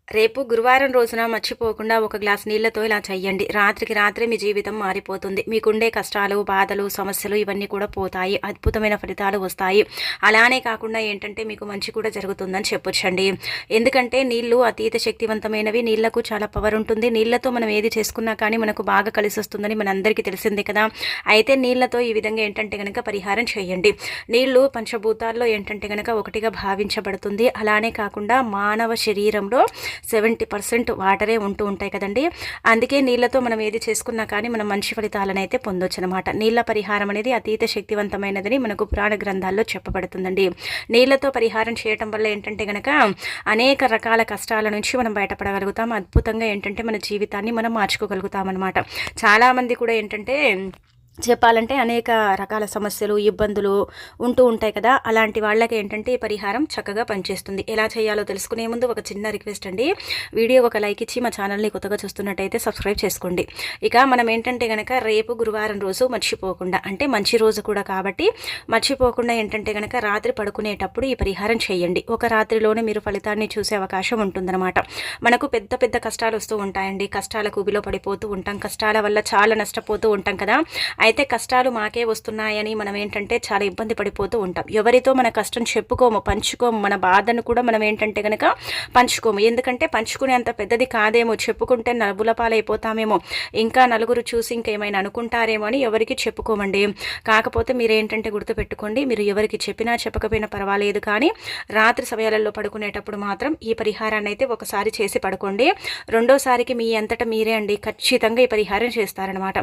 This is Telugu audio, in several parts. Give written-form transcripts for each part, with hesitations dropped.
రేపు గురువారం రోజున మర్చిపోకుండా ఒక గ్లాస్ నీళ్లతో ఇలా చెయ్యండి. రాత్రికి రాత్రే మీ జీవితం మారిపోతుంది. మీకుండే కష్టాలు, బాధలు, సమస్యలు ఇవన్నీ కూడా పోతాయి. అద్భుతమైన ఫలితాలు వస్తాయి. అలానే కాకుండా ఏంటంటే మీకు మంచి కూడా జరుగుతుందని చెప్పొచ్చండి. ఎందుకంటే నీళ్లు అతీత శక్తివంతమైనవి. నీళ్లకు చాలా పవర్ ఉంటుంది. నీళ్లతో మనం ఏది చేసుకున్నా కానీ మనకు బాగా కలిసి వస్తుందని మనందరికీ తెలిసిందే కదా. అయితే నీళ్లతో ఈ విధంగా ఏంటంటే గనక పరిహారం చేయండి. నీళ్లు పంచభూతాల్లో ఏంటంటే గనక ఒకటిగా భావించబడుతుంది. అలానే కాకుండా మానవ శరీరంలో 70% వాటరే ఉంటూ ఉంటాయి కదండి. అందుకే నీళ్లతో మనం ఏది చేసుకున్నా కానీ మనం మంచి ఫలితాలను అయితే పొందొచ్చు అనమాట. నీళ్ల పరిహారం అనేది అతీత శక్తివంతమైనదని మనకు పురాణ గ్రంథాల్లో చెప్పబడుతుందండి. నీళ్లతో పరిహారం చేయటం వల్ల ఏంటంటే గనక అనేక రకాల కష్టాల నుంచి మనం బయటపడగలుగుతాం. అద్భుతంగా ఏంటంటే మన జీవితాన్ని మనం మార్చుకోగలుగుతాం అనమాట. చాలామంది కూడా ఏంటంటే చెప్పాలంటే అనేక రకాల సమస్యలు, ఇబ్బందులు ఉంటూ ఉంటాయి కదా. అలాంటి వాళ్ళకి ఏంటంటే ఈ పరిహారం చక్కగా పనిచేస్తుంది. ఎలా చేయాలో తెలుసుకునే ముందు ఒక చిన్న రిక్వెస్ట్ అండి. వీడియో ఒక లైక్ ఇచ్చి మా ఛానల్ని కొత్తగా చూస్తున్నట్టయితే సబ్స్క్రైబ్ చేసుకోండి. ఇక మనం ఏంటంటే కనుక రేపు గురువారం రోజు మర్చిపోకుండా, అంటే మంచి రోజు కూడా కాబట్టి మర్చిపోకుండా ఏంటంటే కనుక రాత్రి పడుకునేటప్పుడు ఈ పరిహారం చేయండి. ఒక రాత్రిలోనే మీరు ఫలితాన్ని చూసే అవకాశం ఉంటుందన్నమాట. మనకు పెద్ద పెద్ద కష్టాలు వస్తూ ఉంటాయండి. కష్టాలకు ఉబిలో పడిపోతూ ఉంటాం. కష్టాల వల్ల చాలా నష్టపోతూ ఉంటాం కదా. అయితే కష్టాలు మాకే వస్తున్నాయని మనం ఏంటంటే చాలా ఇబ్బంది పడిపోతూ ఉంటాం. ఎవరితో మన కష్టం చెప్పుకోము, పంచుకోము. మన బాధను కూడా మనం ఏంటంటే కనుక పంచుకోము. ఎందుకంటే పంచుకునేంత పెద్దది కాదేమో, చెప్పుకుంటే నలుగుల పాలైపోతామేమో, ఇంకా నలుగురు చూసి ఇంకేమైనా అనుకుంటారేమో అని ఎవరికి చెప్పుకోమండి. కాకపోతే మీరు ఏంటంటే గుర్తుపెట్టుకోండి, మీరు ఎవరికి చెప్పినా చెప్పకపోయినా పర్వాలేదు, కానీ రాత్రి సమయాలలో పడుకునేటప్పుడు మాత్రం ఈ పరిహారాన్ని అయితే ఒకసారి చేసి పడుకోండి. రెండోసారికి మీ అంతటా మీరే అండి ఖచ్చితంగా ఈ పరిహారం చేస్తారనమాట.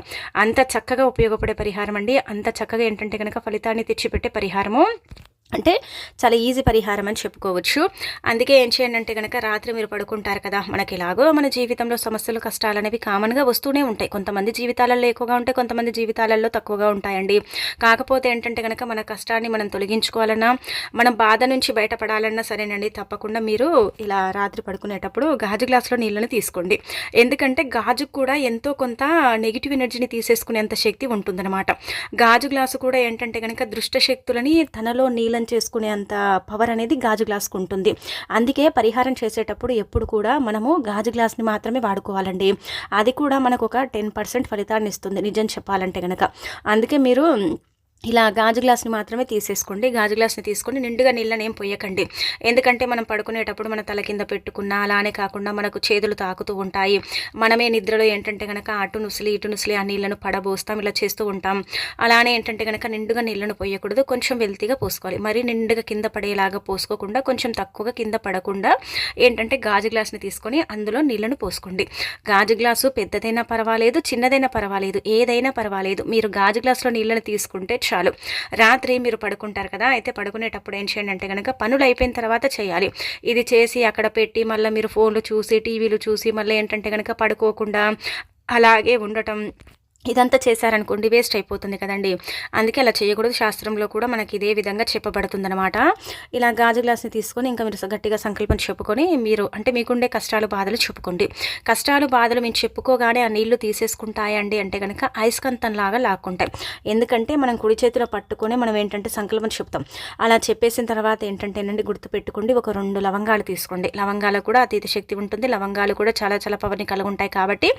అంత చక్కగా ఉపయోగపడే పరిహారం అండి. అంత చక్కగా ఏంటంటే కనుక ఫలితాన్ని తెచ్చిపెట్టే పరిహారము. అంటే చాలా ఈజీ పరిహారం అని చెప్పుకోవచ్చు. అందుకే ఏం చేయండి అంటే కనుక రాత్రి మీరు పడుకుంటారు కదా, మనకి ఎలాగో మన జీవితంలో సమస్యలు, కష్టాలు అనేవి కామన్గా వస్తూనే ఉంటాయి. కొంతమంది జీవితాలలో ఎక్కువగా ఉంటాయి, కొంతమంది జీవితాలలో తక్కువగా ఉంటాయండి. కాకపోతే ఏంటంటే కనుక మన కష్టాన్ని మనం తొలగించుకోవాలన్నా, మనం బాధ నుంచి బయటపడాలన్నా సరేనండి, తప్పకుండా మీరు ఇలా రాత్రి పడుకునేటప్పుడు గాజు గ్లాసులో నీళ్ళని తీసుకోండి. ఎందుకంటే గాజుకు కూడా ఎంతో కొంత నెగిటివ్ ఎనర్జీని తీసేసుకునేంత శక్తి ఉంటుందన్నమాట. గాజు గ్లాసు కూడా ఏంటంటే కనుక దుష్ట శక్తులని తనలో నీళ్ళ చేసుకునే అంత పవర్ అనేది గాజు గ్లాస్కు ఉంటుంది. అందుకే పరిహారం చేసేటప్పుడు ఎప్పుడు కూడా మనము గాజు గ్లాస్ని మాత్రమే వాడుకోవాలండి. అది కూడా మనకు ఒక 10% ఫలితాన్ని ఇస్తుంది నిజం చెప్పాలంటే కనుక. అందుకే మీరు ఇలా గాజు గ్లాస్ని మాత్రమే తీసేసుకోండి. గాజు గ్లాస్ని తీసుకొని నిండుగా నీళ్ళని ఏం పొయ్యకండి. ఎందుకంటే మనం పడుకునేటప్పుడు మన తల కింద పెట్టుకున్నా, అలానే కాకుండా మనకు చేతులు తాకుతూ ఉంటాయి. మనమే నిద్రలో ఏంటంటే కనుక అటు నుసిలి ఇటు నుసిలి ఆ నీళ్ళను పడబోస్తాం, ఇలా చేస్తూ ఉంటాం. అలానే ఏంటంటే కనుక నిండుగా నీళ్ళను పొయ్యకూడదు, కొంచెం వెల్తిగా పోసుకోవాలి. మరి నిండుగా కింద పడేలాగా పోసుకోకుండా, కొంచెం తక్కువగా కింద పడకుండా ఏంటంటే గాజు గ్లాస్ని తీసుకొని అందులో నీళ్ళను పోసుకోండి. గాజు గ్లాసు పెద్దదైనా పర్వాలేదు, చిన్నదైనా పర్వాలేదు, ఏదైనా పర్వాలేదు, మీరు గాజు గ్లాసులో నీళ్ళని తీసుకుంటే చాలు. రాత్రి మీరు పడుకుంటారు కదా, అయితే పడుకునేటప్పుడు ఏం చేయండి అంటే కనుక పనులు అయిపోయిన తర్వాత చేయాలి. ఇది చేసి అక్కడ పెట్టి మళ్ళీ మీరు ఫోన్లు చూసి, టీవీలు చూసి మళ్ళీ ఏంటంటే కనుక పడుకోకుండా అలాగే ఉండటం, ఇదంతా చేశారనుకోండి వేస్ట్ అయిపోతుంది కదండి. అందుకే అలా చేయకూడదు. శాస్త్రంలో కూడా మనకి ఇదే విధంగా చెప్పబడుతుందన్నమాట. ఇలా గాజు గ్లాస్ని తీసుకొని ఇంకా మీరు గట్టిగా సంకల్పం చెప్పుకొని, మీరు అంటే మీకుండే కష్టాలు, బాధలు చెప్పుకోండి. కష్టాలు, బాధలు మేము చెప్పుకోగానే ఆ నీళ్లు తీసేసుకుంటాయండి అంటే కనుక అయస్కాంతంలాగా లాక్కుంటాయి. ఎందుకంటే మనం కుడి చేతిలో పట్టుకొని మనం ఏంటంటే సంకల్పం చెప్తాం. అలా చెప్పేసిన తర్వాత ఏంటంటేనండి గుర్తుపెట్టుకోండి, ఒక 2 లవంగాలు తీసుకోండి. లవంగాలు కూడా అతీత శక్తి ఉంటుంది. లవంగాలు కూడా చాలా చాలా పవర్ని కలిగి ఉంటాయి కాబట్టి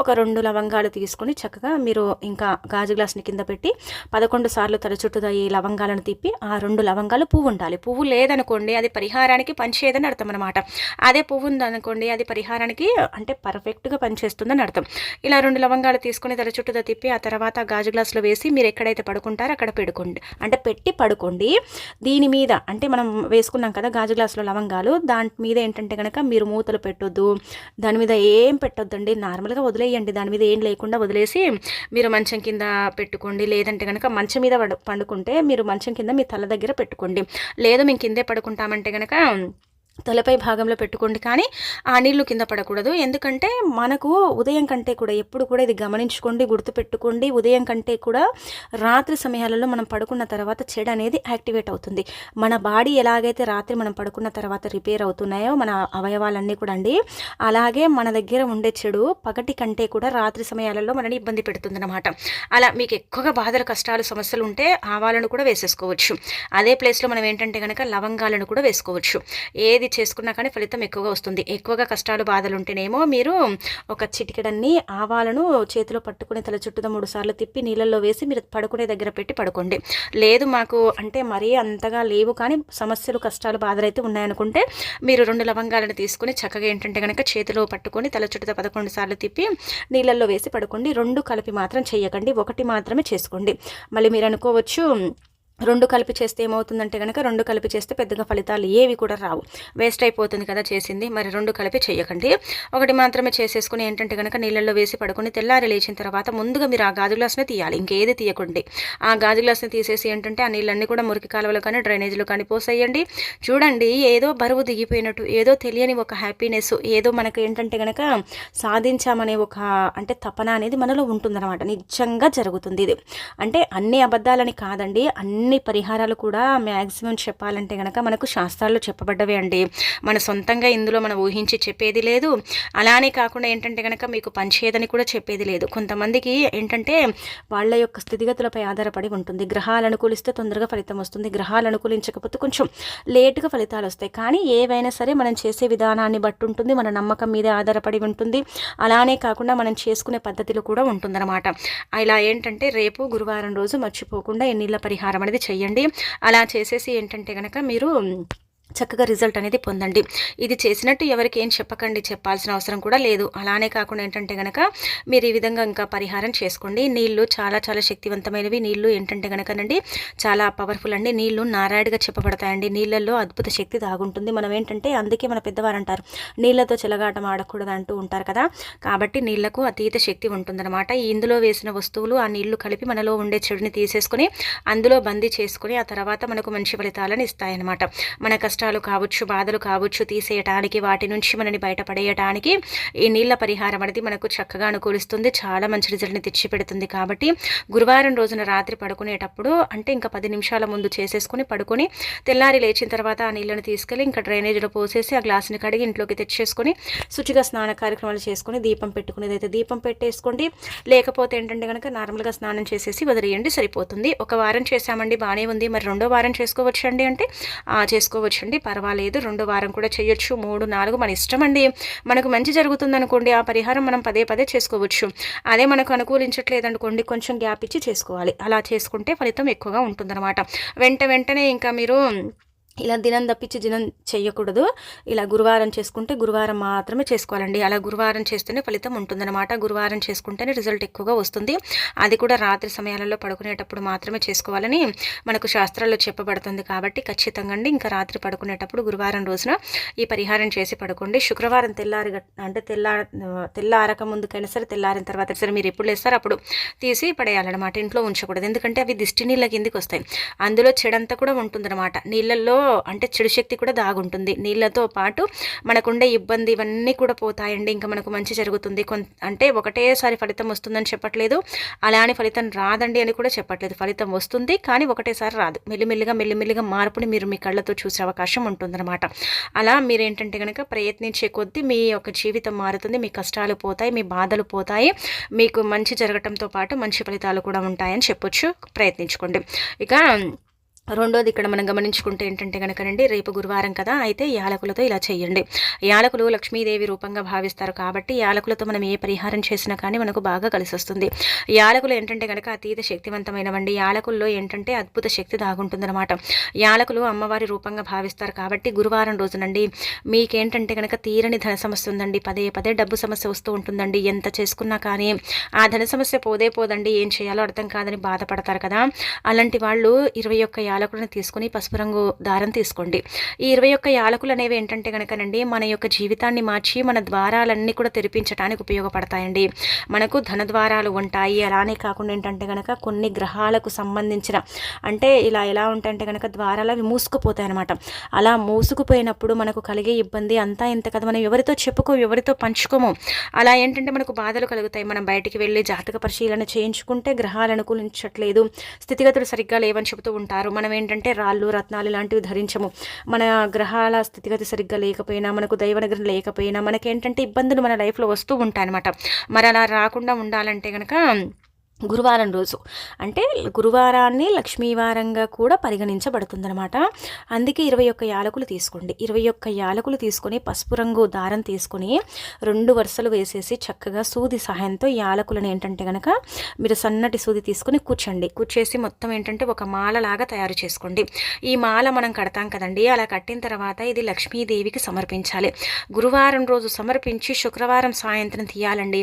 ఒక 2 లవంగాలు తీసుకొని చక్కగా మీరు ఇంకా గాజు గ్లాస్ని కింద పెట్టి 11 సార్లు తల చుట్టూ ఈ లవంగాలను తిప్పి ఆ 2 లవంగాలు పువ్వు ఉండాలి. పువ్వు లేదనుకోండి అది పరిహారానికి పనిచేయదని అర్థం అనమాట. అదే పువ్వు ఉందనుకోండి అది పరిహారానికి అంటే పర్ఫెక్ట్గా పనిచేస్తుందని అర్థం. ఇలా 2 లవంగాలు తీసుకొని తల చుట్టూ తిప్పి ఆ తర్వాత గాజు గ్లాసులో వేసి మీరు ఎక్కడైతే పడుకుంటారో అక్కడ పెట్టుకోండి, అంటే పెట్టి పడుకోండి. దీని మీద అంటే మనం వేసుకున్నాం కదా గాజు గ్లాసులో లవంగాలు, దాని మీద ఏంటంటే కనుక మీరు మూతలు పెట్టొద్దు, దాని మీద ఏం పెట్టొద్దండి, నార్మల్గా వదిలేయండి. దాని మీద ఏం లేకుండా వదిలేసి మీరు మంచం కింద పెట్టుకోండి. లేదంటే కనుక మంచం మీద పండుకుంటే మీరు మంచం కింద మీ తల దగ్గర పెట్టుకోండి. లేదు మేము కిందే పడుకుంటామంటే కనుక తలపై భాగంలో పెట్టుకోండి, కానీ ఆ నీళ్లు కింద పడకూడదు. ఎందుకంటే మనకు ఉదయం కంటే కూడా ఎప్పుడు కూడా ఇది గమనించుకోండి, గుర్తుపెట్టుకోండి, ఉదయం కంటే కూడా రాత్రి సమయాలలో మనం పడుకున్న తర్వాత చెడు అనేది యాక్టివేట్ అవుతుంది. మన బాడీ ఎలాగైతే రాత్రి మనం పడుకున్న తర్వాత రిపేర్ అవుతున్నాయో మన అవయవాలన్నీ కూడా అండి, అలాగే మన దగ్గర ఉండే చెడు పగటి కంటే కూడా రాత్రి సమయాలలో మనని ఇబ్బంది పెడుతుంది అనమాట. అలా మీకు ఎక్కువగా బాధలు, కష్టాలు, సమస్యలు ఉంటే ఆవాలను కూడా వేసేసుకోవచ్చు. అదే ప్లేస్లో మనం ఏంటంటే కనుక లవంగాలను కూడా వేసుకోవచ్చు. ఏది ఏది చేసుకున్నా కానీ ఫలితం ఎక్కువగా వస్తుంది. ఎక్కువగా కష్టాలు బాధలు ఉంటేనేమో మీరు ఒక చిటికెడన్ని ఆవాలను చేతిలో పట్టుకుని తల చుట్టూ 3 సార్లు తిప్పి నీళ్ళల్లో వేసి మీరు పడుకునే దగ్గర పెట్టి పడుకోండి. లేదు మాకు అంటే మరీ అంతగా లేవు కానీ సమస్యలు కష్టాలు బాధలు అయితే ఉన్నాయనుకుంటే మీరు 2 లవంగాలను తీసుకొని చక్కగా ఏంటంటే కనుక చేతిలో పట్టుకొని తల చుట్టూ 11 సార్లు తిప్పి నీళ్ళల్లో వేసి పడుకోండి. 2 కలిపి మాత్రం చేయకండి, 1 మాత్రమే చేసుకోండి. మళ్ళీ మీరు అనుకోవచ్చు 2 కలిపి చేస్తే ఏమవుతుందంటే కనుక 2 కలిపి చేస్తే పెద్దగా ఫలితాలు ఏవి కూడా రావు, వేస్ట్ అయిపోతుంది కదా చేసింది. మరి 2 కలిపి చేయకండి, 1 మాత్రమే చేసేసుకుని ఏంటంటే కనుక నీళ్ళల్లో వేసి పడుకొని తెల్లారి లేచిన తర్వాత ముందుగా మీరు ఆ గాజు గ్లాస్ని తీయాలి, ఇంకేది తీయకండి. ఆ గాజు గ్లాస్ని తీసేసి ఏంటంటే ఆ నీళ్ళన్నీ కూడా మురికి కాలువలు కానీ డ్రైనేజీలు కానీ పోసేయండి. చూడండి ఏదో బరువు దిగిపోయినట్టు, ఏదో తెలియని ఒక హ్యాపీనెస్, ఏదో మనకు ఏంటంటే కనుక సాధించామనే ఒక అంటే తపన అనేది మనలో ఉంటుందన్నమాట. నిజంగా జరుగుతుంది ఇది. అంటే అన్ని అబద్ధాలని కాదండి, అన్ని పరిహారాలు కూడా మ్యాక్సిమం చెప్పాలంటే కనుక మనకు శాస్త్రాల్లో చెప్పబడ్డవే అండి. మన సొంతంగా ఇందులో మనం ఊహించి చెప్పేది లేదు. అలానే కాకుండా ఏంటంటే కనుక మీకు పంచేదని కూడా చెప్పేది లేదు. కొంతమందికి ఏంటంటే వాళ్ళ యొక్క స్థితిగతులపై ఆధారపడి ఉంటుంది. గ్రహాలు అనుకూలిస్తే తొందరగా ఫలితం వస్తుంది, గ్రహాలు అనుకూలించకపోతే కొంచెం లేటుగా ఫలితాలు వస్తాయి. కానీ ఏవైనా సరే మనం చేసే విధానాన్ని బట్టి ఉంటుంది, మన నమ్మకం మీదే ఆధారపడి ఉంటుంది. అలానే కాకుండా మనం చేసుకునే పద్ధతిలో కూడా ఉంటుందన్నమాట. ఇలా ఏంటంటే రేపు గురువారం రోజు మర్చిపోకుండా ఈ నీళ్ళ పరిహారం అనేది చెయ్యండి. అలా చేసేసి ఏంటంటే కనుక మీరు చక్కగా రిజల్ట్ అనేది పొందండి. ఇది చేసినట్టు ఎవరికి ఏం చెప్పకండి, చెప్పాల్సిన అవసరం కూడా లేదు. అలానే కాకుండా ఏంటంటే కనుక మీరు ఈ విధంగా ఇంకా పరిహారం చేసుకోండి. నీళ్లు చాలా చాలా శక్తివంతమైనవి. నీళ్లు ఏంటంటే కనుకనండి చాలా పవర్ఫుల్ అండి. నీళ్లు నారాయణగా చెప్పబడతాయండి. నీళ్ళల్లో అద్భుత శక్తి దాగుంటుంది. మనం ఏంటంటే అందుకే మన పెద్దవారు అంటారు నీళ్లతో చెలగాటం ఆడకూడదు అంటూ ఉంటారు కదా. కాబట్టి నీళ్లకు అతీత శక్తి ఉంటుందన్నమాట. ఇందులో వేసిన వస్తువులు ఆ నీళ్లు కలిపి మనలో ఉండే చెడుని తీసేసుకుని అందులో బందీ చేసుకుని ఆ తర్వాత మనకు మంచి ఫలితాలను ఇస్తాయన్నమాట. మన కష్టాలు కావచ్చు, బాధలు కావచ్చు తీసేయటానికి, వాటి నుంచి మనని బయటపడేయటానికి ఈ నీళ్ల పరిహారం అనేది మనకు చక్కగా అనుకూలిస్తుంది. చాలా మంచి రిజల్ట్ని తెచ్చిపెడుతుంది. కాబట్టి గురువారం రోజున రాత్రి పడుకునేటప్పుడు అంటే ఇంకా 10 నిమిషాల ముందు చేసేసుకుని పడుకొని తెల్లారి లేచిన తర్వాత ఆ నీళ్ళని తీసుకెళ్ళి ఇంకా డ్రైనేజీలో పోసేసి ఆ గ్లాసుని కడిగి ఇంట్లోకి తెచ్చేసుకొని శుచిగా స్నాన కార్యక్రమాలు చేసుకుని దీపం పెట్టుకునేదైతే దీపం పెట్టేసుకోండి. లేకపోతే ఏంటంటే కనుక నార్మల్గా స్నానం చేసేసి వదిలేయండి, సరిపోతుంది. ఒక వారం చేసామండి బాగానే ఉంది, మరి 2వ వారం చేసుకోవచ్చండి అంటే చేసుకోవచ్చండి, పర్వాలేదు. 2వ వారం కూడా చేయొచ్చు, 3, 4 మన ఇష్టం అండి. మనకు మంచి జరుగుతుంది అనుకోండి ఆ పరిహారం మనం పదే పదే చేసుకోవచ్చు. అదే మనకు అనుకూలించట్లేదు అనుకోండి కొంచెం గ్యాప్ ఇచ్చి చేసుకోవాలి. అలా చేసుకుంటే ఫలితం ఎక్కువగా ఉంటుందన్నమాట. వెంటనే ఇంకా మీరు ఇలా దినం తప్పించి దినం చేయకూడదు. ఇలా గురువారం చేసుకుంటే గురువారం మాత్రమే చేసుకోవాలండి. అలా గురువారం చేస్తేనే ఫలితం ఉంటుందన్నమాట. గురువారం చేసుకుంటేనే రిజల్ట్ ఎక్కువగా వస్తుంది. అది కూడా రాత్రి సమయాలలో పడుకునేటప్పుడు మాత్రమే చేసుకోవాలని మనకు శాస్త్రాల్లో చెప్పబడుతుంది. కాబట్టి ఖచ్చితంగా అండి ఇంకా రాత్రి పడుకునేటప్పుడు గురువారం రోజున ఈ పరిహారం చేసి పడుకోండి. శుక్రవారం అంటే తెల్లారక ముందుకైనా సరే తెల్లారిన తర్వాత సరే మీరు ఎప్పుడు లేస్తారో అప్పుడు తీసి పడేయాలన్నమాట. ఇంట్లో ఉంచకూడదు. ఎందుకంటే అవి దిష్టి నీళ్ళ కిందికి వస్తాయి. అందులో చెడంతా కూడా ఉంటుందన్నమాట. నీళ్ళల్లో అంటే చెడు శక్తి కూడా దాగుంటుంది. నీళ్ళతో పాటు మనకుండే ఇబ్బంది ఇవన్నీ కూడా పోతాయండి. ఇంకా మనకు మంచి జరుగుతుంది. అంటే ఒకటేసారి ఫలితం వస్తుందని చెప్పట్లేదు, అలానే ఫలితం రాదండి అని కూడా చెప్పట్లేదు. ఫలితం వస్తుంది కానీ ఒకటేసారి రాదు. మెల్లిమెల్లిగా మార్పుని మీరు మీ కళ్ళతో చూసే అవకాశం ఉంటుందన్నమాట. అలా మీరేంటంటే కనుక ప్రయత్నించే కొద్దీ మీ యొక్క జీవితం మారుతుంది, మీ కష్టాలు పోతాయి, మీ బాధలు పోతాయి, మీకు మంచి జరగటంతో పాటు మంచి ఫలితాలు కూడా ఉంటాయని చెప్పొచ్చు. ప్రయత్నించుకోండి. ఇక రెండోది ఇక్కడ మనం గమనించుకుంటే ఏంటంటే కనుకనండి రేపు గురువారం కదా, అయితే యాలకులతో ఇలా చేయండి. యాలకులు లక్ష్మీదేవి రూపంగా భావిస్తారు కాబట్టి యాలకులతో మనం ఏ పరిహారం చేసినా కానీ మనకు బాగా కలిసి వస్తుంది. యాలకులు ఏంటంటే కనుక అతీత శక్తివంతమైనవండి. యాలకుల్లో ఏంటంటే అద్భుత శక్తి దాగుంటుందన్నమాట. యాలకులు అమ్మవారి రూపంగా భావిస్తారు కాబట్టి గురువారం రోజునండి మీకేంటంటే కనుక తీరని ధన సమస్య ఉందండి, పదే డబ్బు సమస్య వస్తూ ఉంటుందండి. ఎంత చేసుకున్నా కానీ ఆ ధన సమస్య పోదండి, ఏం చేయాలో అర్థం కాదని బాధపడతారు కదా. అలాంటి వాళ్ళు 21 యాలకులను తీసుకుని పసుపు రంగు దారం తీసుకోండి. ఈ 21 యాలకులు అనేవి ఏంటంటే కనుకనండి మన యొక్క జీవితాన్ని మార్చి మన ద్వారాలన్నీ కూడా తెరిపించడానికి ఉపయోగపడతాయండి. మనకు ధన ద్వారాలు ఉంటాయి. అలానే కాకుండా ఏంటంటే కనుక కొన్ని గ్రహాలకు సంబంధించిన అంటే ఇలా ఎలా ఉంటాయంటే కనుక ద్వారాలు అవి మూసుకుపోతాయి అనమాట. అలా మూసుకుపోయినప్పుడు మనకు కలిగే ఇబ్బంది అంతా ఇంత కదా, మనం ఎవరితో ఎవరితో పంచుకోము. అలా ఏంటంటే మనకు బాధలు కలుగుతాయి. మనం బయటికి వెళ్ళి జాతక పరిశీలన చేయించుకుంటే గ్రహాలు అనుకూలించట్లేదు, స్థితిగతులు సరిగ్గా లేవని చెబుతూ ఉంటారు. మనం ఏంటంటే రాళ్ళు రత్నాలు ఇలాంటివి ధరించము. మన గ్రహాల స్థితిగతి సరిగ్గా లేకపోయినా, మనకు దైవనుగ్రహం లేకపోయినా మనకేంటంటే ఇబ్బందులు మన లైఫ్లో వస్తూ ఉంటాయి అనమాట. మరి అలా రాకుండా ఉండాలంటే కనుక గురువారం రోజు అంటే గురువారాన్ని లక్ష్మీవారంగా కూడా పరిగణించబడుతుందనమాట. అందుకే 21 యాలకులు తీసుకోండి. 21 యాలకులు తీసుకొని పసుపు రంగు దారం తీసుకొని 2 వరుసలు వేసేసి చక్కగా సూది సహాయంతో యాలకులను ఏంటంటే కనుక మీరు సన్నటి సూది తీసుకొని కూర్చేసి మొత్తం ఏంటంటే ఒక మాలలాగా తయారు చేసుకోండి. ఈ మాల మనం కడతాం కదండి, అలా కట్టిన తర్వాత ఇది లక్ష్మీదేవికి సమర్పించాలి. గురువారం రోజు సమర్పించి శుక్రవారం సాయంత్రం తీయాలండి.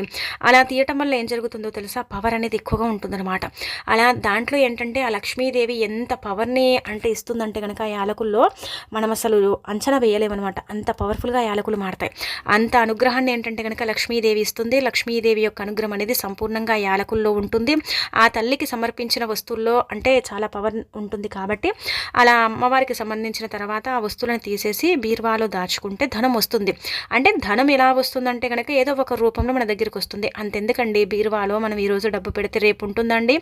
అలా తీయటం వల్ల ఏం జరుగుతుందో తెలుసా, పవర్ అనేది ఎక్కువగా ఉంటుందన్నమాట. అలా దాంట్లో ఏంటంటే ఆ లక్ష్మీదేవి ఎంత పవర్ని అంటే ఇస్తుందంటే కనుక ఆ యాలకుల్లో మనం అసలు అంచనా వేయలేమన్నమాట. అంత పవర్ఫుల్గా యాలకులు మాడతాయి. అంత అనుగ్రహాన్ని ఏంటంటే కనుక లక్ష్మీదేవి ఇస్తుంది. లక్ష్మీదేవి యొక్క అనుగ్రహం అనేది సంపూర్ణంగా యాలకుల్లో ఉంటుంది. ఆ తల్లికి సమర్పించిన వస్తువుల్లో అంటే చాలా పవర్ ఉంటుంది కాబట్టి అలా అమ్మవారికి సంబంధించిన తర్వాత ఆ వస్తువులను తీసేసి బీరువాలో దాచుకుంటే ధనం వస్తుంది. అంటే ధనం ఎలా వస్తుందంటే కనుక ఏదో ఒక రూపంలో మన దగ్గరికి వస్తుంది. అంతెందుకండి, బీరువాలో మనం ఈరోజు డబ్బు పెడితే రేపు ఉంటుందండి,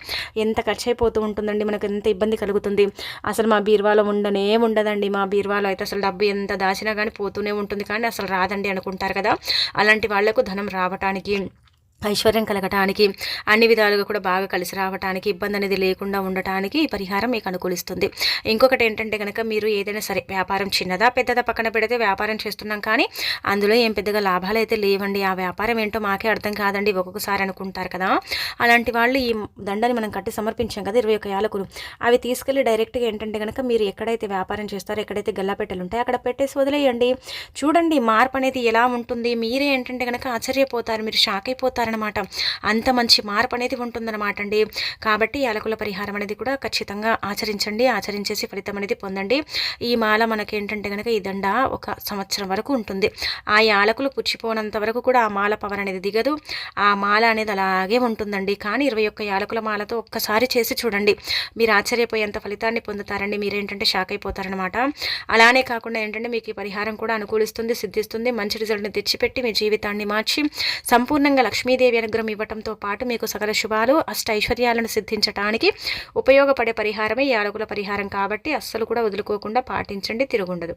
ఎంత ఖర్చు అయిపోతూ ఉంటుందండి, మనకు ఎంత ఇబ్బంది కలుగుతుంది. అసలు మా బీరువాలో ఉండదండి, మా బీరువాలో అయితే అసలు డబ్బు ఎంత దాచినా కానీ పోతూనే ఉంటుంది కానీ అసలు రాదండి అనుకుంటారు కదా. అలాంటి వాళ్లకు ధనం రావటానికి, ఐశ్వర్యం కలగటానికి, అన్ని విధాలుగా కూడా బాగా కలిసి రావటానికి, ఇబ్బంది అనేది లేకుండా ఉండటానికి ఈ పరిహారం మీకు అనుకూలిస్తుంది. ఇంకొకటి ఏంటంటే కనుక మీరు ఏదైనా సరే వ్యాపారం చిన్నదా పెద్దదా పక్కన పెడితే వ్యాపారం చేస్తున్నాం కానీ అందులో ఏం పెద్దగా లాభాలు అయితే లేవండి, ఆ వ్యాపారం ఏంటో మాకే అర్థం కాదండి ఒక్కొక్కసారి అనుకుంటారు కదా. అలాంటి వాళ్ళు ఈ దండని మనం కట్టి సమర్పించాం కదా 21 యాలకులు, అవి తీసుకెళ్ళి డైరెక్ట్గా ఏంటంటే కనుక మీరు ఎక్కడైతే వ్యాపారం చేస్తారో, ఎక్కడైతే గల్లాపెట్టెలు ఉంటాయో అక్కడ పెట్టేసి వదిలేయండి. చూడండి మార్పు అనేది ఎలా ఉంటుంది. మీరే ఏంటంటే కనుక ఆశ్చర్యపోతారు, మీరు షాక్ అయిపోతారు అనమాట. అంత మంచి మార్పు అనేది ఉంటుందన్నమాట అండి. కాబట్టి యాలకుల పరిహారం అనేది కూడా ఖచ్చితంగా ఆచరించేసి ఫలితం అనేది పొందండి. ఈ మాల మనకి ఏంటంటే కనుక ఈ దండ ఒక సంవత్సరం వరకు ఉంటుంది. ఆ యాలకులు పుచ్చిపోనంత వరకు కూడా ఆ మాల పవర్ అనేది దిగదు. ఆ మాల అనేది అలాగే ఉంటుందండి. కానీ 21 యాలకుల మాలతో ఒక్కసారి చేసి చూడండి, మీరు ఆశ్చర్యపోయేంత ఫలితాన్ని పొందుతారండి. మీరేంటంటే షాక్ అయిపోతారనమాట. అలానే కాకుండా ఏంటంటే మీకు ఈ పరిహారం కూడా అనుకూలిస్తుంది, సిద్ధిస్తుంది. మంచి రిజల్ట్ని తెచ్చిపెట్టి మీ జీవితాన్ని మార్చి సంపూర్ణంగా లక్ష్మీదేవి అనుగ్రహం ఇవ్వటంతో పాటు మీకు సకల శుభాలు, ఐశ్వర్యాలను సిద్ధించడానికి ఉపయోగపడే పరిహారమే యాలకుల పరిహారం. కాబట్టి అస్సలు కూడా వదులుకోకుండా పాటించండి, తిరుగుండదు.